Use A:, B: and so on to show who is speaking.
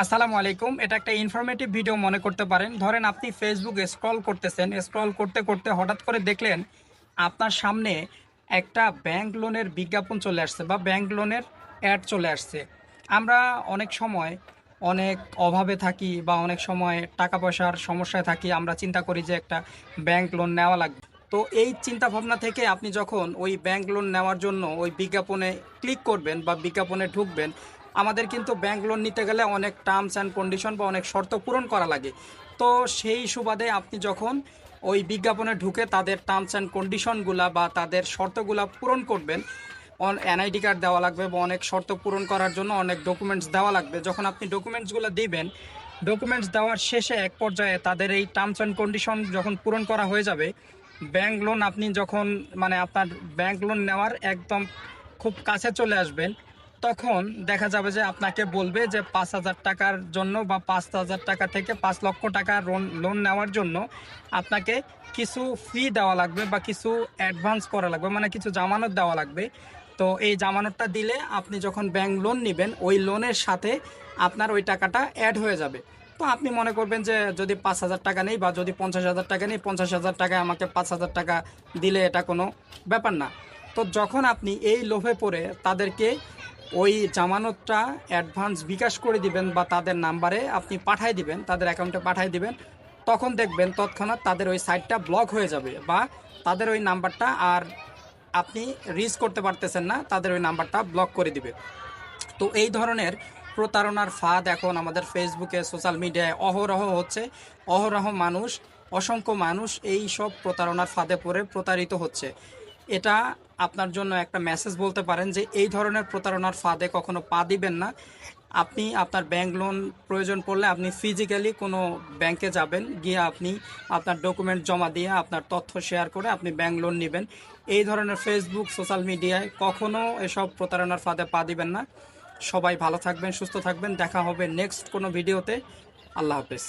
A: আসসালামু আলাইকুম। এটা একটা ইনফরমেটিভ ভিডিও মনে করতে পারেন। ধরেন আপনি ফেসবুক স্ক্রল করতেছেন, স্ক্রল করতে করতে হঠাৎ করে দেখলেন আপনার সামনে একটা ব্যাংক লোনের বিজ্ঞাপন চলে আসছে বা ব্যাংক লোনের অ্যাড চলে আসছে। আমরা অনেক সময় অনেক অভাবে থাকি বা অনেক সময় টাকা পয়সার সমস্যায় থাকি, আমরা চিন্তা করি যে একটা ব্যাংক লোন নেওয়া লাগবে। তো এই চিন্তা ভাবনা থেকে আপনি যখন ওই ব্যাংক লোন নেওয়ার জন্য ওই বিজ্ঞাপনে ক্লিক করবেন বা বিজ্ঞাপনে ঢুকবেন, আমাদের কিন্তু ব্যাংক লোন নিতে গেলে অনেক টার্মস অ্যান্ড কন্ডিশন বা অনেক শর্ত পূরণ করা লাগে। তো সেই সুবাদে আপনি যখন ওই বিজ্ঞাপনে ঢুকে তাদের টার্মস অ্যান্ড কন্ডিশনগুলা বা তাদের শর্তগুলা পূরণ করবেন, এনআইডি কার্ড দেওয়া লাগবে বা অনেক শর্ত পূরণ করার জন্য অনেক ডকুমেন্টস দেওয়া লাগবে। যখন আপনি ডকুমেন্টসগুলো দিবেন, ডকুমেন্টস দেওয়ার শেষে এক পর্যায়ে তাদের এই টার্মস অ্যান্ড কন্ডিশন যখন পূরণ করা হয়ে যাবে, ব্যাংক লোন আপনি যখন আপনার ব্যাংক লোন নেওয়ার একদম খুব কাছে চলে আসবেন, তখন দেখা যাবে যে আপনাকে বলবে যে ৫,০০০ টাকার জন্য বা ৫,০০০ টাকা থেকে ৫,০০,০০০ টাকা লোন নেওয়ার জন্য আপনাকে কিছু ফি দেওয়া লাগবে বা কিছু অ্যাডভান্স করা লাগবে, মানে কিছু জামানত দেওয়া লাগবে। তো এই জামানতটা দিলে আপনি যখন ব্যাংক লোন নেবেন, ওই লোনের সাথে আপনার ওই টাকাটা অ্যাড হয়ে যাবে। তো আপনি মনে করবেন যে যদি ৫,০০০ টাকা নেই বা যদি ৫০,০০০ টাকা নেই, ৫০,০০০ টাকায় আমাকে ৫,০০০ টাকা দিলে এটা কোনো ব্যাপার না। তো যখন আপনি এই লোভে পড়ে তাদেরকে ওই জামানতটা অ্যাডভান্স বিকাশ করে দিবেন বা তাদের নাম্বারে আপনি পাঠায় দিবেন, তাদের অ্যাকাউন্টে পাঠায় দিবেন, তখন দেখবেন তৎক্ষণাৎ তাদের ওই সাইটটা ব্লক হয়ে যাবে বা তাদের ওই নাম্বারটা আর আপনি রিচ করতে পারতেছেন না, তাদের ওই নাম্বারটা ব্লক করে দিবে। তো এই ধরনের প্রতারণার ফাঁদ এখন আমাদের ফেসবুকে, সোশ্যাল মিডিয়ায় অহরহ হচ্ছে। অহরহ মানুষ, অসংখ্য মানুষ এই সব প্রতারণার ফাঁদে পড়ে প্রতারিত হচ্ছে। এটা আপনার জন্য একটা মেসেজ বলতে পারেন যে এই ধরনের প্রতারণার ফাঁদে কখনো পা দিবেন না। আপনি আপনার ব্যাংক লোন প্রয়োজন পড়লে আপনি ফিজিক্যালি কোনো ব্যাংকে যাবেন, গিয়ে আপনি আপনার ডকুমেন্ট জমা দিয়ে আপনার তথ্য শেয়ার করে আপনি ব্যাংক লোন নেবেন। এই ধরনের ফেসবুক, সোশ্যাল মিডিয়ায় কখনো এসব প্রতারণার ফাঁদে পা দিবেন না। সবাই ভালো থাকবেন, সুস্থ থাকবেন। দেখা হবে নেক্সট কোনো ভিডিওতে। আল্লাহ হাফেজ।